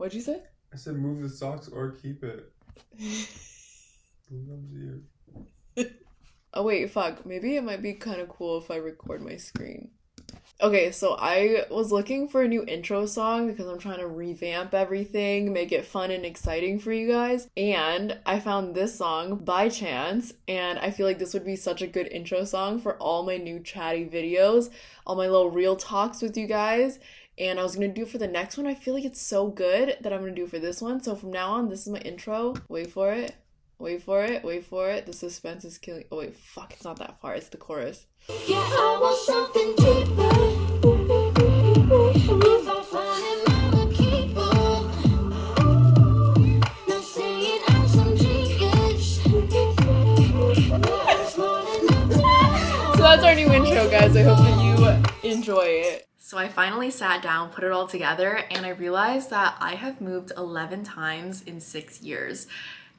What'd you say? I said move the socks or keep it. Oh wait, fuck. Maybe it might be kind of cool if I record my screen. Okay, so I was looking for a new intro song because I'm trying to revamp everything, make it fun and exciting for you guys. And I found this song by chance, and I feel like this would be such a good intro song for all my new chatty videos, all my little real talks with you guys. And I was gonna do it for the next one. I feel like it's so good that I'm gonna do it for this one. So from now on, this is my intro. Wait for it. Wait for it. Wait for it. The suspense is killing. Oh wait, fuck, it's not that far. It's the chorus. Yeah, I want something deeper. If I find it, I'ma keep on. Not saying I'm some genius. So that's our new intro, guys. I hope that you enjoy it. So I finally sat down, put it all together, and I realized that I have moved 11 times in 6 years.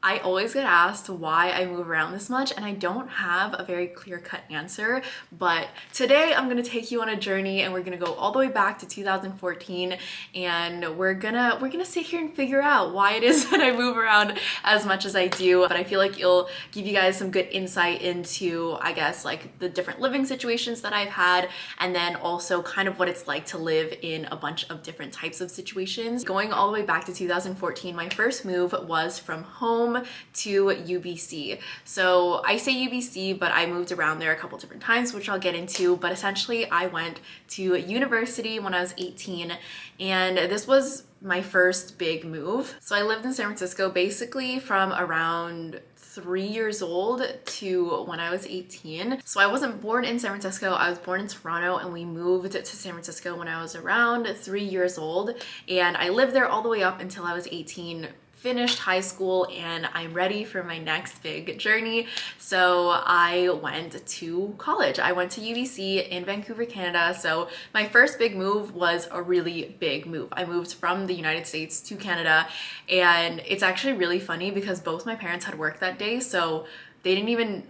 I always get asked why I move around this much, and I don't have a very clear-cut answer, but today I'm gonna take you on a journey and we're gonna go all the way back to 2014, and we're gonna sit here and figure out why it is that I move around as much as I do. But I feel like it'll give you guys some good insight into, I guess, like the different living situations that I've had, and then also kind of what it's like to live in a bunch of different types of situations. Going all the way back to 2014, my first move was from home to UBC. So I say UBC, but I moved around there a couple different times, which I'll get into. But essentially I went to university when I was 18, and this was my first big move. So I lived in San Francisco basically from around 3 years old to when I was 18. So I wasn't born in San Francisco, I was born in Toronto, and we moved to San Francisco when I was around 3 years old. And I lived there all the way up until I was 18, finished high school, and I'm ready for my next big journey. So I went to college. I went to UBC in Vancouver, Canada. So my first big move was a really big move. I moved from the United States to Canada, and it's actually really funny because both my parents had work that day, so they didn't even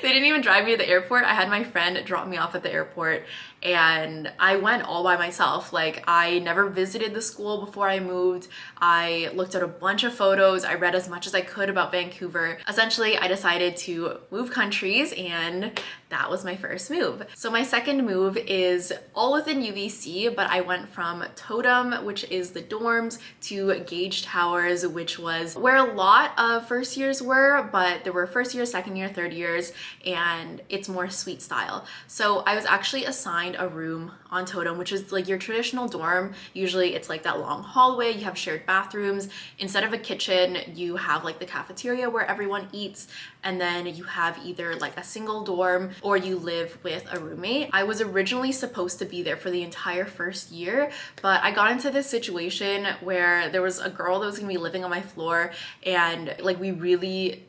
they didn't even drive me to the airport. I had my friend drop me off at the airport, and I went all by myself. Like, I never visited the school before I moved. I looked at a bunch of photos. I read as much as I could about Vancouver. Essentially, I decided to move countries, and that was my first move. So my second move is all within UBC, but I went from Totem, which is the dorms, to Gage Towers, which was where a lot of first years were, but there were first year, second year, third years, and it's more suite style. So I was actually assigned a room on Totem, which is like your traditional dorm. Usually it's like that long hallway, you have shared bathrooms. Instead of a kitchen, you have like the cafeteria where everyone eats, and then you have either like a single dorm or you live with a roommate. I was originally supposed to be there for the entire first year, but I got into this situation where there was a girl that was gonna be living on my floor, and like we really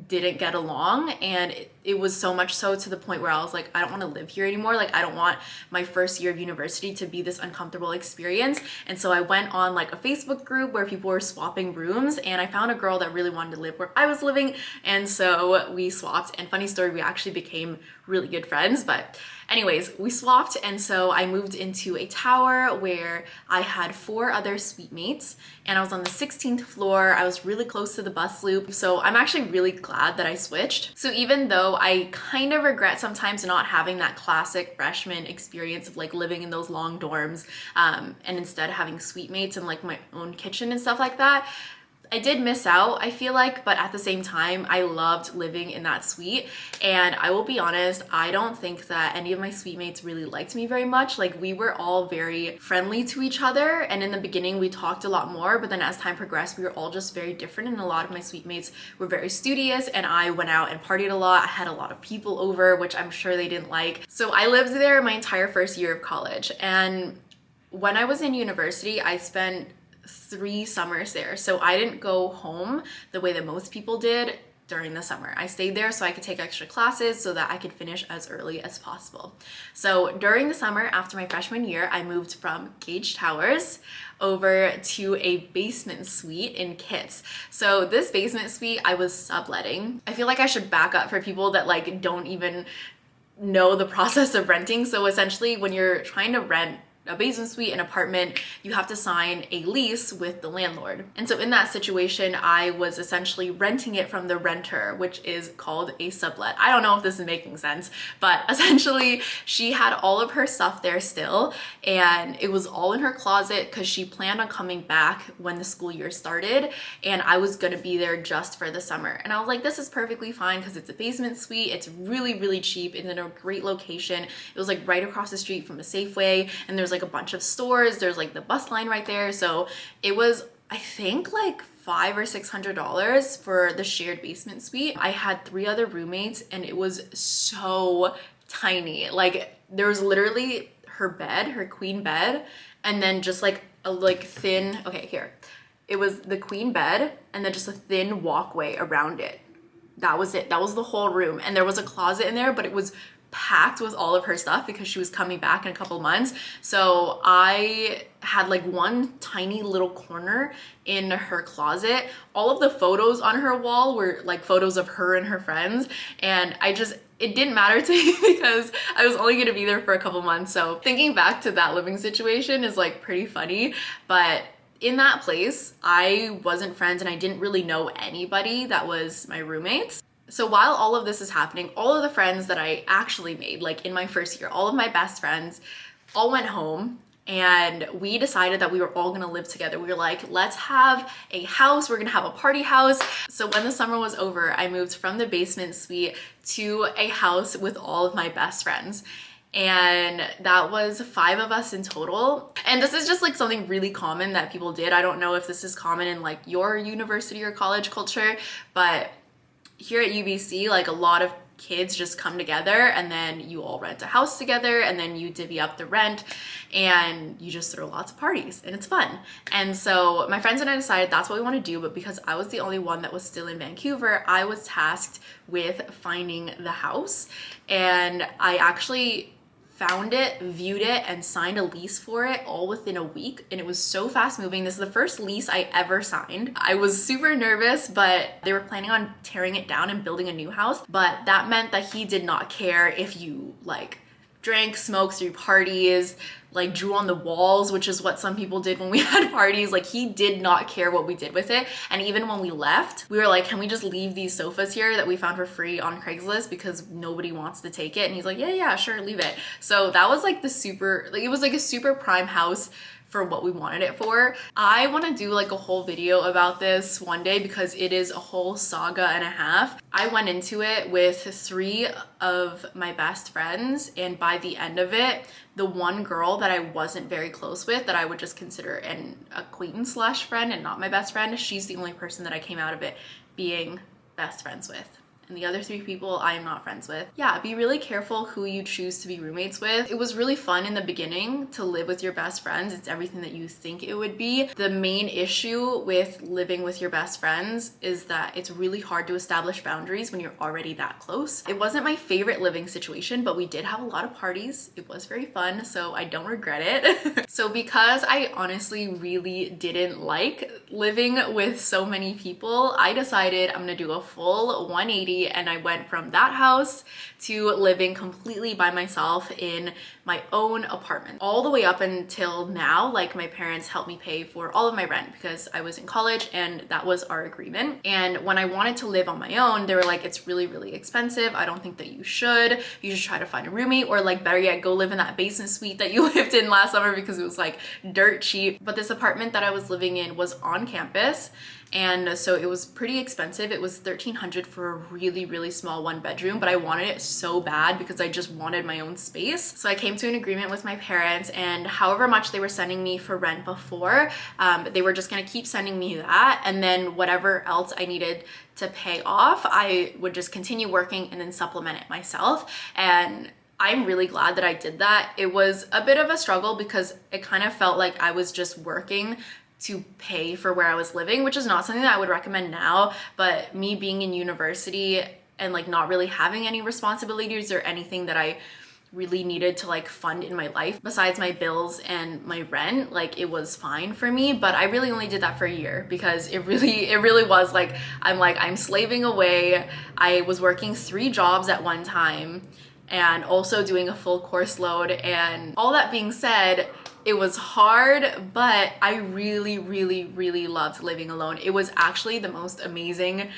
didn't get along, and it was so much so to the point where I was like, I don't want to live here anymore. Like, I don't want my first year of university to be this uncomfortable experience. And so I went on like a Facebook group where people were swapping rooms, and I found a girl that really wanted to live where I was living, and so we swapped. And funny story, we actually became really good friends. But anyways, we swapped, and so I moved into a tower where I had 4 other suite mates, and I was on the 16th floor. I was really close to the bus loop, so I'm actually really glad that I switched. So even though I kind of regret sometimes not having that classic freshman experience of like living in those long dorms, and instead having suite mates and like my own kitchen and stuff like that, I did miss out, I feel like, but at the same time, I loved living in that suite. And I will be honest, I don't think that any of my suite mates really liked me very much. Like, we were all very friendly to each other, and in the beginning we talked a lot more, but then as time progressed, we were all just very different, and a lot of my suite mates were very studious, and I went out and partied a lot. I had a lot of people over, which I'm sure they didn't like. So I lived there my entire first year of college, and when I was in university, I spent 3 summers there. So I didn't go home the way that most people did during the summer. I stayed there so I could take extra classes so that I could finish as early as possible. So during the summer after my freshman year, I moved from Gage Towers over to a basement suite in Kits. So this basement suite I was subletting. I feel like I should back up for people that like don't even know the process of renting. So essentially when you're trying to rent a basement suite, an apartment, you have to sign a lease with the landlord. And so in that situation, I was essentially renting it from the renter, which is called a sublet. I don't know if this is making sense, but essentially she had all of her stuff there still, and it was all in her closet because she planned on coming back when the school year started, and I was gonna be there just for the summer. And I was like, this is perfectly fine because it's a basement suite, it's really, really cheap, it's in a great location. It was like right across the street from a Safeway, and there's like a bunch of stores, there's like the bus line right there. So it was, I think, like $500 or $600 for the shared basement suite. I had 3 other roommates and it was so tiny. Like there was literally her bed, her queen bed, and then just like a thin, okay, here. It was the queen bed and then just a thin walkway around it. That was it. That was the whole room. And there was a closet in there, but it was packed with all of her stuff because she was coming back in a couple months. So I had like one tiny little corner in her closet. All of the photos on her wall were like photos of her and her friends, and it didn't matter to me because I was only gonna be there for a couple months. So thinking back to that living situation is like pretty funny, but in that place, I wasn't friends and I didn't really know anybody that was my roommates. So while all of this is happening, all of the friends that I actually made, like in my first year, all of my best friends all went home, and we decided that we were all gonna live together. We were like, let's have a house, we're gonna have a party house. So when the summer was over, I moved from the basement suite to a house with all of my best friends. And that was 5 of us in total. And this is just like something really common that people did. I don't know if this is common in like your university or college culture, but here at UBC, like a lot of kids just come together and then you all rent a house together and then you divvy up the rent and you just throw lots of parties and it's fun. And so my friends and I decided that's what we want to do, but because I was the only one that was still in Vancouver, I was tasked with finding the house, and I actually found it, viewed it, and signed a lease for it all within a week. And it was so fast moving. This is the first lease I ever signed. I was super nervous, but they were planning on tearing it down and building a new house. But that meant that he did not care if you like drank, smoked, threw parties, like drew on the walls, which is what some people did when we had parties. Like he did not care what we did with it. And even when we left, we were like, can we just leave these sofas here that we found for free on Craigslist because nobody wants to take it? And he's like, yeah, sure, leave it. So that was like it was like a super prime house for what we wanted it for. I want to do like a whole video about this one day because it is a whole saga and a half. I went into it with 3 of my best friends, and by the end of it, the one girl that I wasn't very close with, that I would just consider an acquaintance / friend and not my best friend, she's the only person that I came out of it being best friends with. And the other 3 people I am not friends with. Yeah, be really careful who you choose to be roommates with. It was really fun in the beginning to live with your best friends. It's everything that you think it would be. The main issue with living with your best friends is that it's really hard to establish boundaries when you're already that close. It wasn't my favorite living situation, but we did have a lot of parties. It was very fun, so I don't regret it. So because I honestly really didn't like living with so many people, I decided I'm gonna do a full 180, and I went from that house to living completely by myself in my own apartment. All the way up until now, like my parents helped me pay for all of my rent because I was in college and that was our agreement. And when I wanted to live on my own, they were like, it's really, really expensive. I don't think that you should. You should try to find a roommate, or like better yet, go live in that basement suite that you lived in last summer because it was like dirt cheap. But this apartment that I was living in was on campus, and so it was pretty expensive. It was $1,300 for a really, really small 1-bedroom, but I wanted it so bad because I just wanted my own space. So I came to an agreement with my parents, and however much they were sending me for rent before, they were just gonna keep sending me that, and then whatever else I needed to pay off, I would just continue working and then supplement it myself. And I'm really glad that I did that. It was a bit of a struggle because it kind of felt like I was just working to pay for where I was living, which is not something that I would recommend now. But me being in university and like not really having any responsibilities or anything that I really needed to like fund in my life besides my bills and my rent, like it was fine for me. But I really only did that for a year because it really was like I'm slaving away. I was working 3 jobs at one time and also doing a full course load. And all that being said, It was hard, but I really, really, really loved living alone. It was actually the most amazing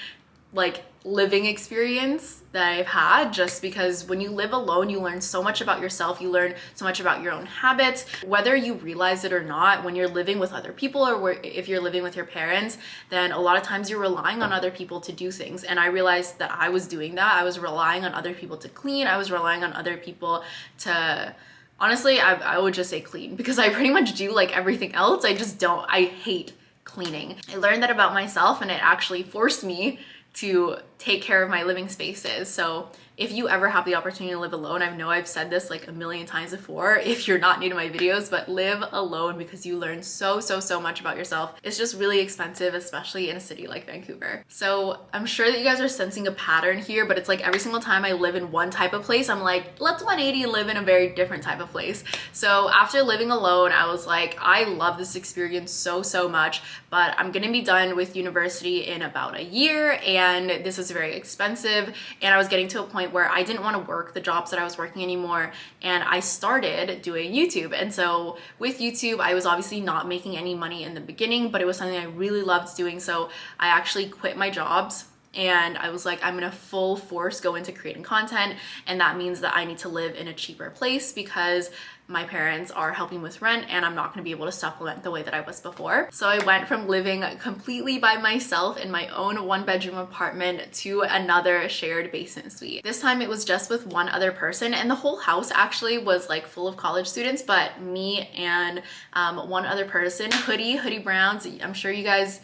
like living experience that I've had, just because when you live alone, you learn so much about yourself. You learn so much about your own habits, whether you realize it or not. When you're living with other people, or if you're living with your parents, then a lot of times you're relying on other people to do things. And I realized that I was doing that. I was relying on other people to clean. I was relying on other people to, honestly, I would just say clean, because I pretty much do like everything else. I hate cleaning. I learned that about myself, and it actually forced me to take care of my living spaces. So if you ever have the opportunity to live alone, I know I've said this like a million times before if you're not new to my videos, but live alone, because you learn so much about yourself. It's just really expensive, especially in a city like Vancouver. So I'm sure that you guys are sensing a pattern here, but it's like every single time I live in one type of place, I'm like, let's 180 and live in a very different type of place. So after living alone, I was like, I love this experience so much, but I'm gonna be done with university in about a year, and this is very expensive, and I was getting to a point where I didn't want to work the jobs that I was working anymore, and I started doing YouTube. And so with YouTube, I was obviously not making any money in the beginning, but it was something I really loved doing. So I actually quit my jobs, and I was like, I'm gonna full force go into creating content, and that means that I need to live in a cheaper place because my parents are helping with rent, and I'm not gonna be able to supplement the way that I was before. So I went from living completely by myself in my own 1-bedroom apartment to another shared basement suite. This time it was just with one other person, and the whole house actually was like full of college students, but me and one other person, Hoodie Browns. I'm sure you guys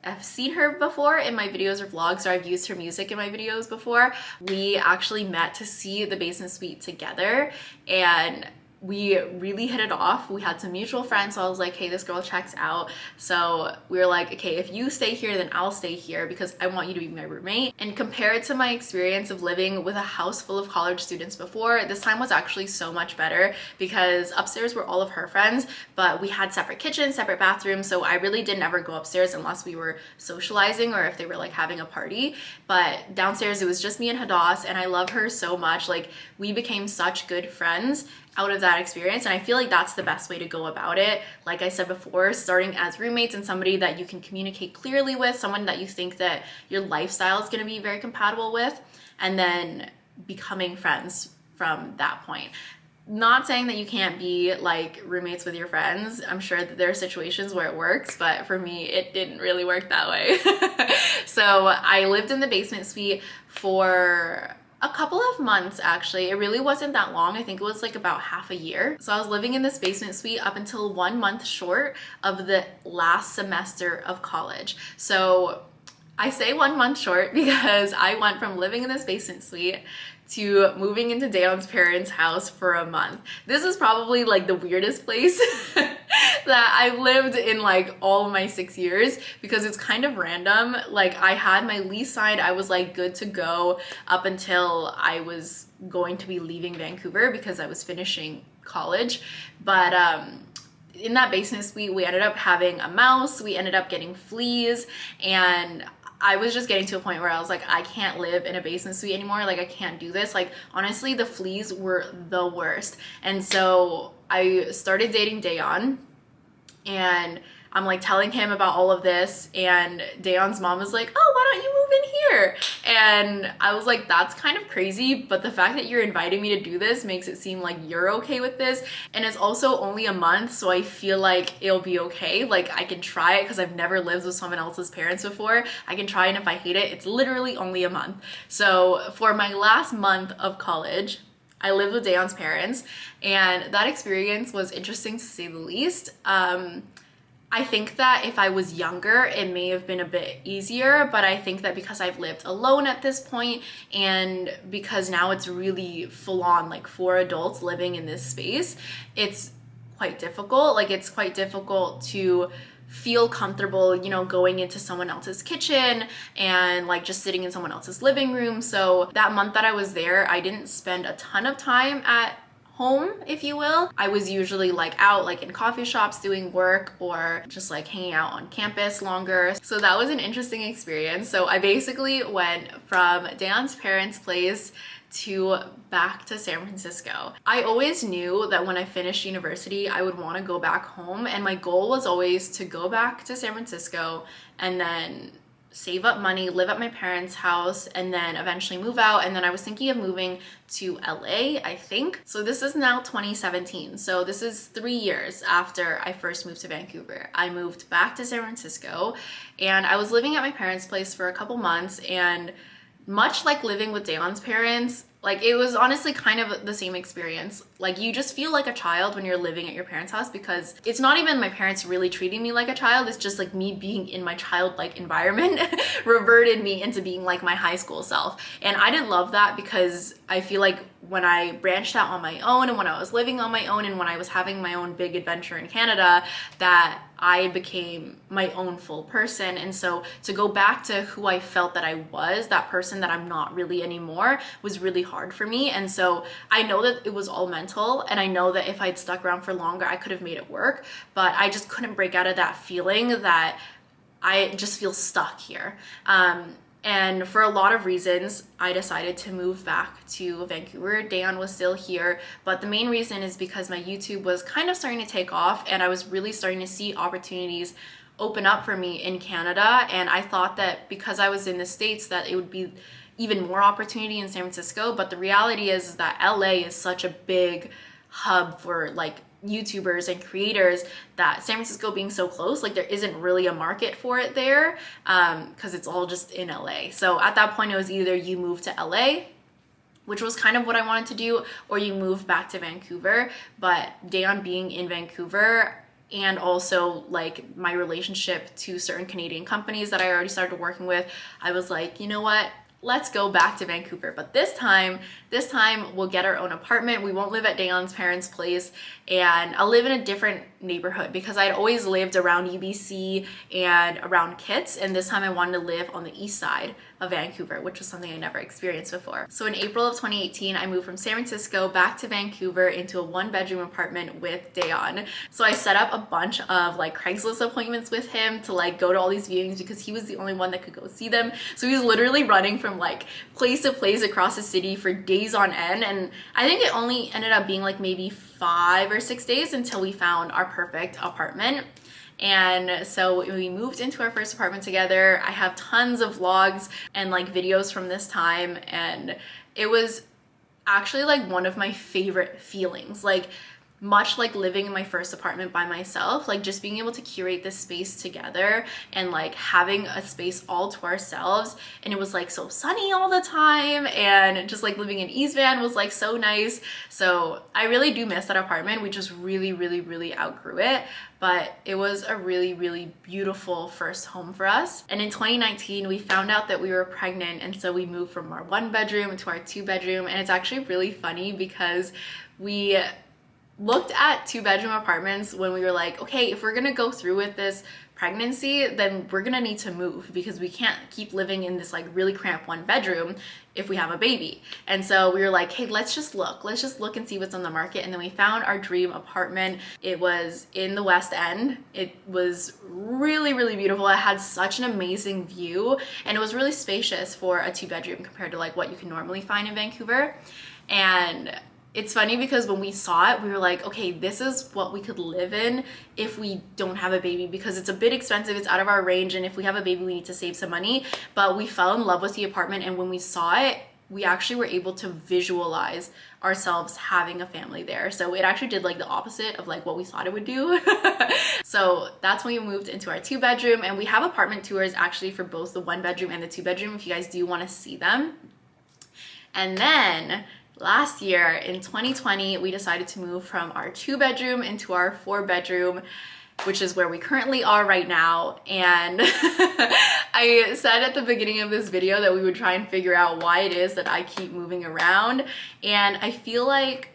I've seen her before in my videos or vlogs, or I've used her music in my videos before. We actually met to see the basement suite together, and we really hit it off. We had some mutual friends, so I was like, hey, this girl checks out. So we were like, okay, if you stay here, then I'll stay here because I want you to be my roommate. And compared to my experience of living with a house full of college students before, this time was actually so much better, because upstairs were all of her friends, but we had separate kitchens, separate bathrooms, so I really didn't ever go upstairs unless we were socializing or if they were like having a party. But downstairs it was just me and Hadass, and I love her so much. Like, we became such good friends out of that experience, and I feel like that's the best way to go about it. Like I said before, starting as roommates and somebody that you can communicate clearly with, someone that you think that your lifestyle is going to be very compatible with, and then becoming friends from that point. Not saying that you can't be like roommates with your friends. I'm sure that there are situations where it works, but for me, it didn't really work that way. So I lived in the basement suite for a couple of months, actually. It really wasn't that long. I think it was like about half a year. So I was living in this basement suite up until 1 month short of the last semester of college. So I say 1 month short because I went from living in this basement suite to moving into Dejan's parents' house for a month. This is probably like the weirdest place that I've lived in like all of my 6 years, because it's kind of random. Like, I had my lease signed, I was like good to go up until I was going to be leaving Vancouver because I was finishing college. But in that basement suite, we ended up having a mouse, we ended up getting fleas, and I was just getting to a point where I was like, I can't live in a basement suite anymore. Like, I can't do this. Like, honestly, the fleas were the worst. And so I started dating Dejan, and I'm like telling him about all of this, and Dejan's mom was like, oh, why don't you move in here? And I was like, that's kind of crazy, but the fact that you're inviting me to do this makes it seem like you're okay with this. And it's also only a month, so I feel like it'll be okay. Like, I can try it because I've never lived with someone else's parents before. I can try, and if I hate it, it's literally only a month. So for my last month of college, I lived with Dejan's parents, and that experience was interesting to say the least. I think that if I was younger, it may have been a bit easier, but I think that because I've lived alone at this point, and because now it's really full on, like 4 adults living in this space, it's quite difficult. Like, it's quite difficult to feel comfortable, you know, going into someone else's kitchen and like just sitting in someone else's living room. So that month that I was there, I didn't spend a ton of time at home, if you will. I was usually like out like in coffee shops doing work, or just like hanging out on campus longer. So that was an interesting experience. So I basically went from Dejan's parents' place back to San Francisco. I always knew that when I finished university, I would want to go back home, and my goal was always to go back to San Francisco and then save up money, live at my parents' house, and then eventually move out. And then I was thinking of moving to LA, I think. So this is now 2017. So this is 3 years after I first moved to Vancouver. I moved back to San Francisco, and I was living at my parents' place for a couple months, and much like living with Dejan's parents, like it was honestly kind of the same experience. Like you just feel like a child when you're living at your parents' house, because it's not even my parents really treating me like a child, it's just like me being in my childlike environment reverted me into being like my high school self. And I didn't love that, because I feel like when I branched out on my own and when I was living on my own and when I was having my own big adventure in Canada, that I became my own full person. And so to go back to who I felt that I was, that person that I'm not really anymore, was really hard for me. And so I know that it was all mental, and I know that if I'd stuck around for longer, I could have made it work, but I just couldn't break out of that feeling that I just feel stuck here. And for a lot of reasons, I decided to move back to Vancouver. Dejan was still here, but the main reason is because my YouTube was kind of starting to take off, and I was really starting to see opportunities open up for me in Canada. And I thought that because I was in the States that it would be even more opportunity in San Francisco. But the reality is that LA is such a big hub for like YouTubers and creators, that San Francisco being so close, like there isn't really a market for it there, because it's all just in LA. So at that point, it was either you move to LA, which was kind of what I wanted to do, or you move back to Vancouver. But Dejan being in Vancouver, and also like my relationship to certain Canadian companies that I already started working with, I was like, you know what? Let's go back to Vancouver. But this time we'll get our own apartment. We won't live at Dejan's parents' place, and I'll live in a different neighborhood, because I'd always lived around UBC and around Kits, and this time I wanted to live on the east side of Vancouver, which was something I never experienced before. So in April of 2018, I moved from San Francisco back to Vancouver into a 1-bedroom apartment with Dejan. So I set up a bunch of like Craigslist appointments with him to like go to all these viewings, because he was the only one that could go see them. So he was literally running from like place to place across the city for days on end, and I think it only ended up being like maybe 5 or 6 days until we found our perfect apartment. And so we moved into our first apartment together. I have tons of vlogs and like videos from this time, and it was actually like one of my favorite feelings. Like much like living in my first apartment by myself, like just being able to curate this space together and like having a space all to ourselves. And it was like so sunny all the time, and just like living in East Van was like so nice. So I really do miss that apartment. We just really outgrew it, but it was a really beautiful first home for us. And in 2019, we found out that we were pregnant, and so we moved from our 1-bedroom to our 2-bedroom. And it's actually really funny, because we looked at 2-bedroom apartments when we were like, okay, if we're gonna go through with this pregnancy, then we're gonna need to move, because we can't keep living in this like really cramped 1-bedroom if we have a baby. And so we were like, hey, let's just look and see what's on the market. And then we found our dream apartment. It was in the West End. It was really beautiful. It had such an amazing view, and it was really spacious for a 2-bedroom compared to like what you can normally find in Vancouver. And it's funny, because when we saw it, we were like, okay, this is what we could live in if we don't have a baby, because it's a bit expensive, it's out of our range, and if we have a baby, we need to save some money. But we fell in love with the apartment, and when we saw it, we actually were able to visualize ourselves having a family there. So it actually did like the opposite of like what we thought it would do. So that's when we moved into our 2-bedroom, and we have apartment tours actually for both the 1-bedroom and the 2-bedroom if you guys do want to see them. And then last year in 2020, we decided to move from our 2-bedroom into our 4-bedroom, which is where we currently are right now. And I said at the beginning of this video that we would try and figure out why it is that I keep moving around. And I feel like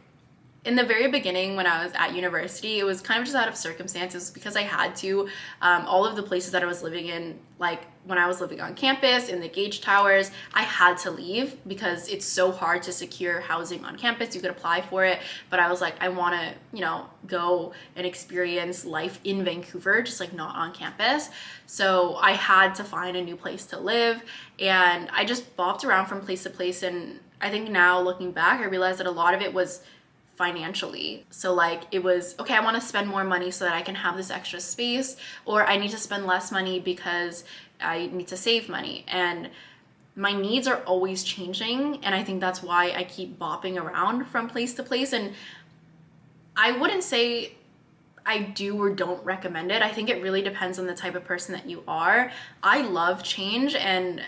in the very beginning when I was at university, it was kind of just out of circumstances, because I had to. All of the places that I was living in, like when I was living on campus in the Gage Towers, I had to leave because it's so hard to secure housing on campus. You could apply for it, but I was like, I want to, you know, go and experience life in Vancouver, just like not on campus. So I had to find a new place to live, and I just bopped around from place to place, and I think now looking back, I realized that a lot of it was financially. So like it was, okay, I want to spend more money so that I can have this extra space, or I need to spend less money because I need to save money. And my needs are always changing, and I think that's why I keep bopping around from place to place. And I wouldn't say I do or don't recommend it. I think it really depends on the type of person that you are. I love change, and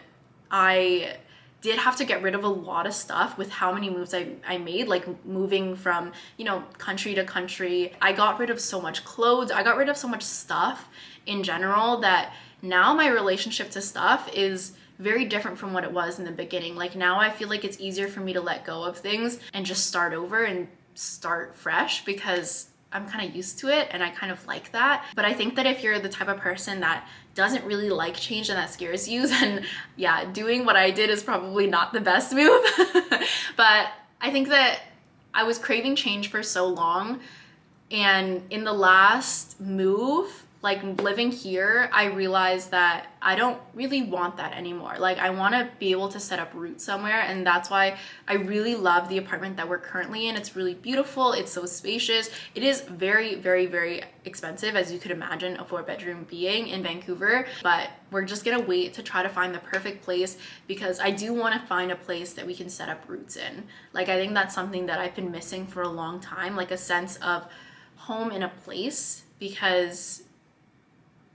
I did have to get rid of a lot of stuff with how many moves I made, like moving from, you know, country to country. I got rid of so much clothes. I got rid of so much stuff in general that now my relationship to stuff is very different from what it was in the beginning. Like now I feel like it's easier for me to let go of things and just start over and start fresh because I'm kind of used to it and I kind of like that. But I think that if you're the type of person that doesn't really like change and that scares you, then yeah, doing what I did is probably not the best move. But I think that I was craving change for so long, and in the last move, like living here, I realized that I don't really want that anymore. Like I want to be able to set up roots somewhere, and that's why I really love the apartment that we're currently in. It's really beautiful. It's so spacious. It is very, very, very expensive, as you could imagine a 4-bedroom being in Vancouver, but we're just gonna wait to try to find the perfect place because I do want to find a place that we can set up roots in. Like I think that's something that I've been missing for a long time, like a sense of home in a place, because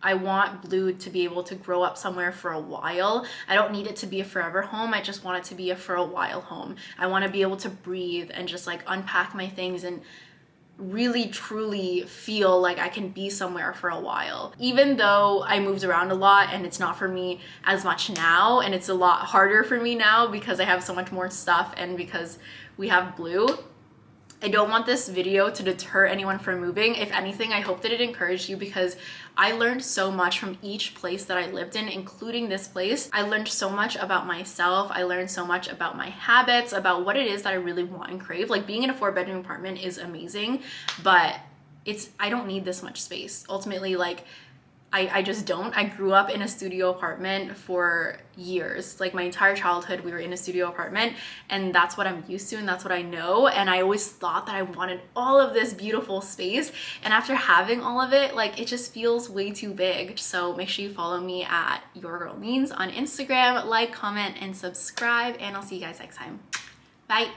I want Blue to be able to grow up somewhere for a while. I don't need it to be a forever home. I just want it to be a for a while home. I want to be able to breathe and just like unpack my things and really truly feel like I can be somewhere for a while. Even though I moved around a lot and it's not for me as much now, and it's a lot harder for me now because I have so much more stuff and because we have Blue, I don't want this video to deter anyone from moving. If anything, I hope that it encouraged you, because I learned so much from each place that I lived in, including this place. I learned so much about myself. I learned so much about my habits, about what it is that I really want and crave. Like being in a 4-bedroom apartment is amazing, but I don't need this much space. Ultimately, like I just don't. I grew up in a studio apartment for years. Like my entire childhood, we were in a studio apartment, and that's what I'm used to and that's what I know. And I always thought that I wanted all of this beautiful space. And after having all of it, like it just feels way too big. So make sure you follow me at Your Girl Neens on Instagram, like, comment, and subscribe. And I'll see you guys next time. Bye.